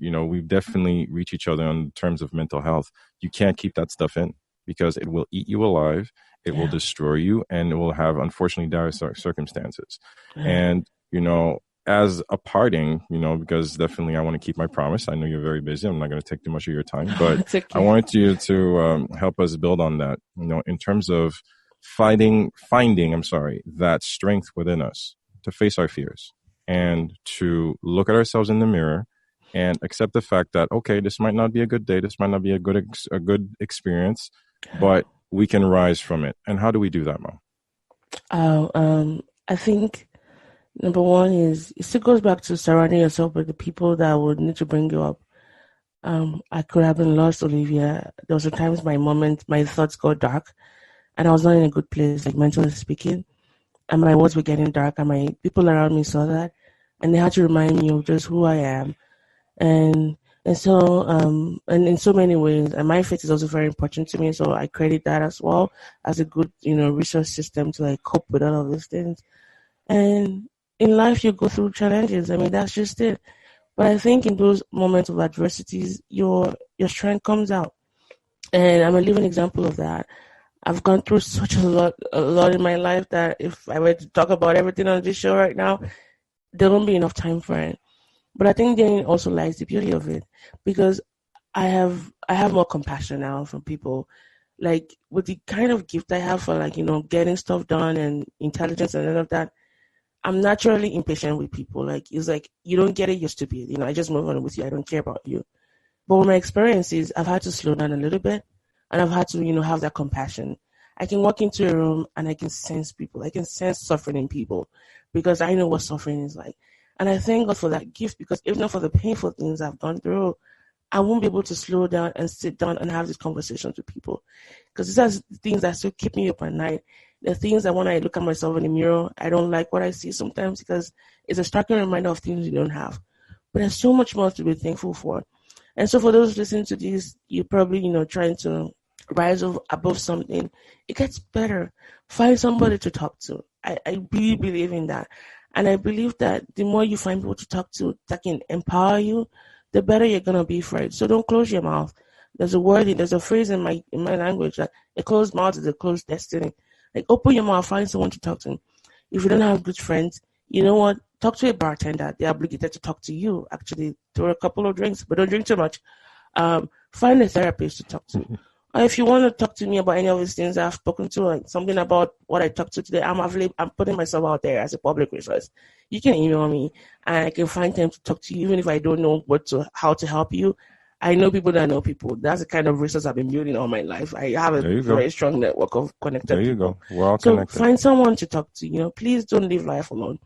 we definitely reach each other on terms of mental health. You can't keep that stuff in because it will eat you alive. It will destroy you, and it will have, unfortunately, dire circumstances. And, as a parting, because definitely I want to keep my promise. I know you're very busy. I'm not going to take too much of your time, but okay. I wanted you to help us build on that, in terms of finding that strength within us to face our fears and to look at ourselves in the mirror and accept the fact that, okay, this might not be a good day. This might not be a good experience, but we can rise from it. And how do we do that, Mom? I think number one is it still goes back to surrounding yourself with the people that would need to bring you up. I could have been lost, Olivia. There were sometimes my thoughts go dark, and I was not in a good place, like mentally speaking, and my words were getting dark, and my people around me saw that, and they had to remind me of just who I am, and so, and in so many ways, and my faith is also very important to me. So I credit that as well as a good, resource system to cope with all of these things. And in life, you go through challenges. I mean, that's just it. But I think in those moments of adversities, your strength comes out. And I'm a living example of that. I've gone through such a lot in my life that if I were to talk about everything on this show right now, there won't be enough time for it. But I think therein also lies the beauty of it, because I have more compassion now for people. Like with the kind of gift I have for, like, getting stuff done and intelligence and all of that, I'm naturally impatient with people. Like, it's like, you don't get it, you're stupid. I just move on with you. I don't care about you. But with my experiences, I've had to slow down a little bit, and I've had to, have that compassion. I can walk into a room and I can sense people. I can sense suffering in people because I know what suffering is like. And I thank God for that gift, because if not for the painful things I've gone through, I won't be able to slow down and sit down and have these conversations with people. Because these are the things that still keep me up at night. The things that when I look at myself in the mirror, I don't like what I see sometimes, because it's a stark reminder of things you don't have. But there's so much more to be thankful for. And so for those listening to this, you're probably, trying to rise above something. It gets better. Find somebody to talk to. I really believe in that. And I believe that the more you find people to talk to that can empower you, the better you're going to be for it. So don't close your mouth. There's a phrase in my language that a closed mouth is a closed destiny. Like, open your mouth, find someone to talk to. If you don't have good friends, you know what? Talk to a bartender. They're obligated to talk to you. Actually, throw a couple of drinks, but don't drink too much. Find a therapist to talk to. Or if you want to talk to me about any of these things I've spoken to, like something about what I talked to today, I'm putting myself out there as a public resource. You can email me, and I can find time to talk to you, even if I don't know how to help you. I know people that know people. That's the kind of resource I've been building all my life. I have a very strong network of connected people. There you go. We're all connected. So find someone to talk to. Please don't live life alone.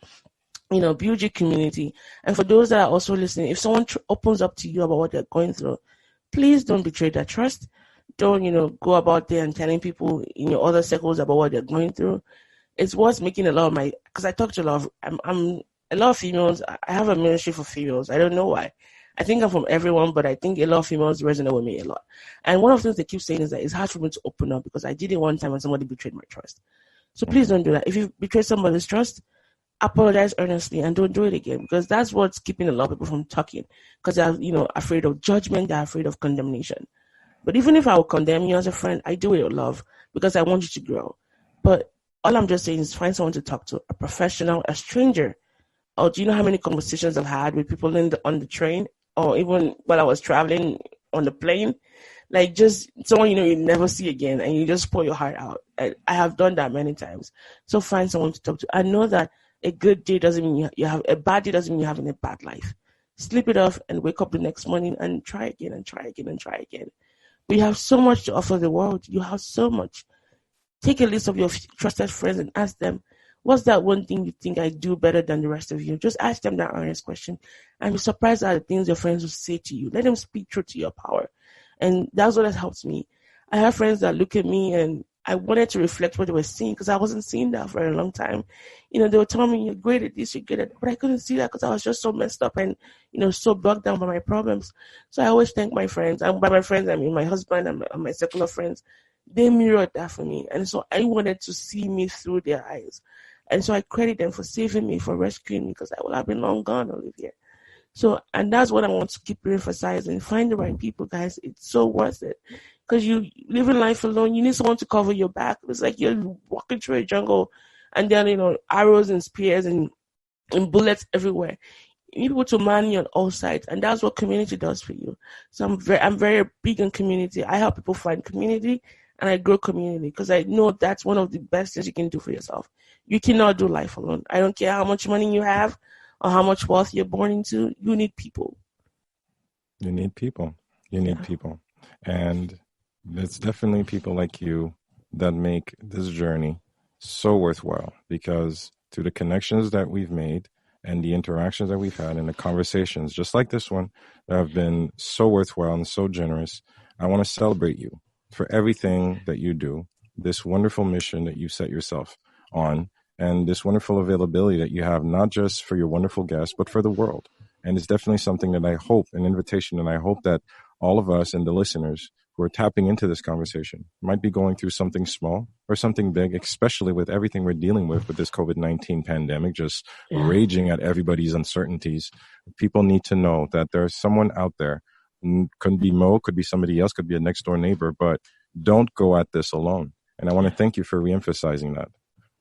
Build your community. And for those that are also listening, if someone opens up to you about what they're going through, please don't betray their trust. Don't, go about there and telling people in your other circles about what they're going through. It's what's making a lot of because I talk to a lot of, I'm a lot of females. I have a ministry for females. I don't know why. I think I'm from everyone, but I think a lot of females resonate with me a lot. And one of the things they keep saying is that it's hard for me to open up because I did it one time when somebody betrayed my trust. So please don't do that. If you betray somebody's trust, apologize earnestly and don't do it again, because that's what's keeping a lot of people from talking, because they're, afraid of judgment. They're afraid of condemnation. But even if I would condemn you as a friend, I do it with love because I want you to grow. But all I'm just saying is find someone to talk to, a professional, a stranger. Or do you know how many conversations I've had with people on the train, or even while I was traveling on the plane? Like, just someone you never see again, and you just pour your heart out. I have done that many times. So find someone to talk to. I know that a good day doesn't mean you have a bad day, doesn't mean you're having a bad life. Sleep it off and wake up the next morning and try again and try again and try again. We have so much to offer the world. You have so much. Take a list of your trusted friends and ask them, what's that one thing you think I do better than the rest of you? Just ask them that honest question, and be surprised at the things your friends will say to you. Let them speak truth to your power. And that's what has helped me. I have friends that look at me, and I wanted to reflect what they were seeing, because I wasn't seeing that for a long time. They were telling me, you're great at this, you're good at that. But I couldn't see that because I was just so messed up and, so bogged down by my problems. So I always thank my friends. And by my friends, I mean my husband and my circle of friends. They mirrored that for me. And so I wanted to see me through their eyes. And so I credit them for saving me, for rescuing me, because I would have been long gone, Olivia. So, and that's what I want to keep emphasizing. Find the right people, guys. It's so worth it. Because you living life alone, you need someone to cover your back. It's like you're walking through a jungle, and then, arrows and spears and bullets everywhere. You need people to man you on all sides, and that's what community does for you. So I'm very big on community. I help people find community, and I grow community, because I know that's one of the best things you can do for yourself. You cannot do life alone. I don't care how much money you have or how much wealth you're born into. You need people. You need people. You need people. And it's definitely people like you that make this journey so worthwhile, because through the connections that we've made and the interactions that we've had and the conversations, just like this one, that have been so worthwhile and so generous, I want to celebrate you for everything that you do, this wonderful mission that you set yourself on, and this wonderful availability that you have, not just for your wonderful guests, but for the world. And it's definitely something that I hope, an invitation, and I hope that all of us and the listeners who are tapping into this conversation might be going through something small or something big, especially with everything we're dealing with this COVID-19 pandemic, just raging at everybody's uncertainties. People need to know that there's someone out there. Could be Mo, could be somebody else, could be a next door neighbor, but don't go at this alone. And I want to thank you for reemphasizing that.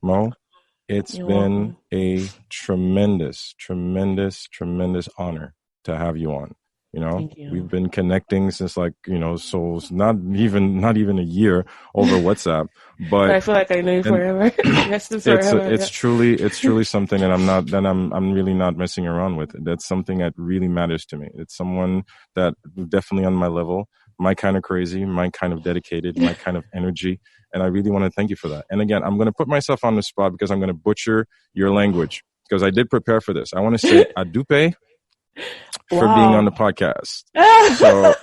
Mo, it's been a tremendous, tremendous, tremendous honor to have you on. We've been connecting since so it's not even a year over WhatsApp, but I feel like I know you forever. It's truly something that I'm really not messing around with. That's something that really matters to me. It's someone that definitely on my level, my kind of crazy, my kind of dedicated, my kind of energy. And I really want to thank you for that. And again, I'm going to put myself on the spot because I'm going to butcher your language because I did prepare for this. I want to say adupe for being on the podcast. So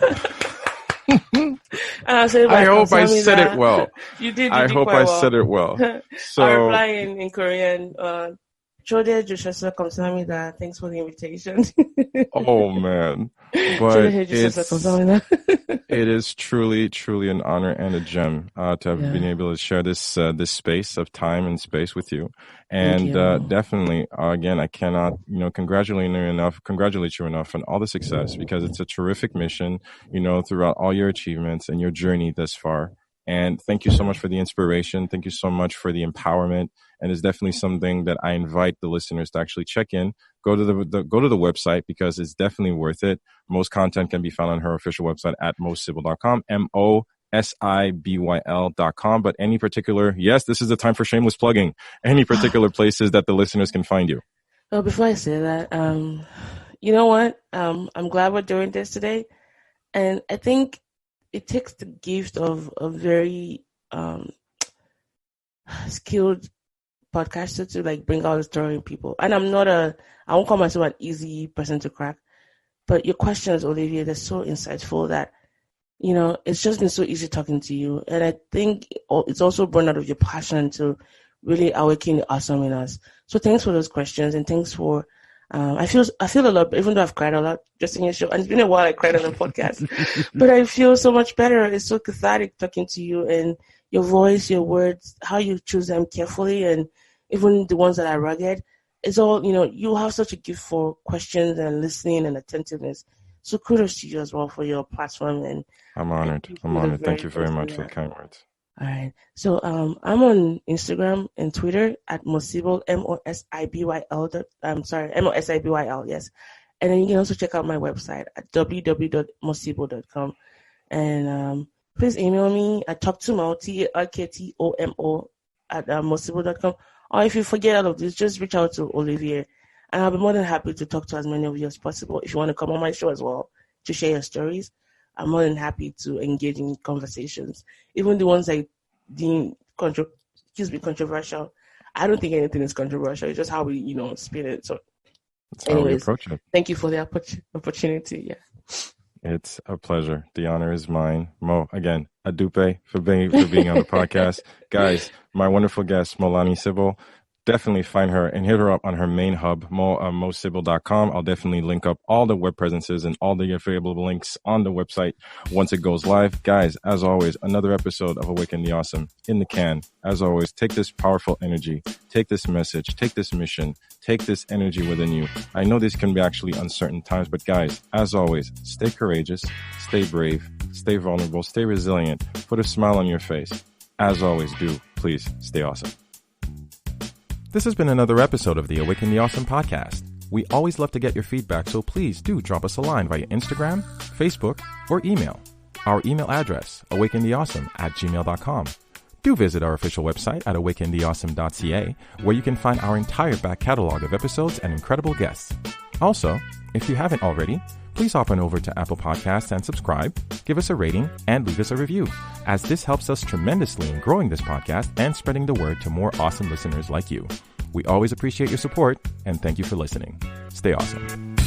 I hope I said it well. You did. I hope I said it well. So I reply in Korean. Chode Joshua Kamsamida. Thanks for the invitation. Oh man, but it is truly an honor and a gem to have been able to share this space of time and space with you. And definitely, again, I cannot congratulate you enough on all the success because it's a terrific mission. Throughout all your achievements and your journey thus far. And thank you so much for the inspiration. Thank you so much for the empowerment. And it's definitely something that I invite the listeners to actually check in. Go to the website because it's definitely worth it. Most content can be found on her official website at mosybyl.com, MOSIBYL.com. But any particular, this is the time for shameless plugging. Any particular places that the listeners can find you? Well, before I say that, you know what? I'm glad we're doing this today. And I think it takes the gift of a very skilled podcaster to bring out the story in people. And I won't call myself an easy person to crack, but your questions, Olivia, they're so insightful that, it's just been so easy talking to you. And I think it's also born out of your passion to really awaken the awesome in us. So thanks for those questions and thanks for I feel a lot, even though I've cried a lot just in your show, and it's been a while I cried on the podcast, but I feel so much better. It's so cathartic talking to you and your voice, your words, how you choose them carefully, and even the ones that are rugged. It's all, you have such a gift for questions and listening and attentiveness. So kudos to you as well for your platform. And I'm honored. Thank you very much for the kind words. All right. So I'm on Instagram and Twitter at Mosybyl, MOSIBYL, yes. And then you can also check out my website at www.mosybyl.com. And please email me at talktomo, TARKTOMO at mosybyl.com. Or if you forget all of this, just reach out to Olivier. And I'll be more than happy to talk to as many of you as possible. If you want to come on my show as well to share your stories, I'm more than happy to engage in conversations, even the ones I deem controversial. I don't think anything is controversial. It's just how we, spin it. So, anyways, thank you for the opportunity. Yeah, it's a pleasure. The honor is mine. Mo, again, adupe for being on the podcast, guys. My wonderful guest, Molani Sibyl. Definitely find her and hit her up on her main hub, mosybyl.com. I'll definitely link up all the web presences and all the available links on the website once it goes live. Guys, as always, another episode of Awaken the Awesome in the can. As always, take this powerful energy, take this message, take this mission, take this energy within you. I know this can be actually uncertain times, but guys, as always, stay courageous, stay brave, stay vulnerable, stay resilient, put a smile on your face. As always, please stay awesome. This has been another episode of the Awaken the Awesome podcast. We always love to get your feedback, so please do drop us a line via Instagram, Facebook, or email. Our email address, awakentheawesome@gmail.com. Do visit our official website at awakentheawesome.ca, where you can find our entire back catalog of episodes and incredible guests. Also, if you haven't already, please hop on over to Apple Podcasts and subscribe, give us a rating, and leave us a review, as this helps us tremendously in growing this podcast and spreading the word to more awesome listeners like you. We always appreciate your support, and thank you for listening. Stay awesome.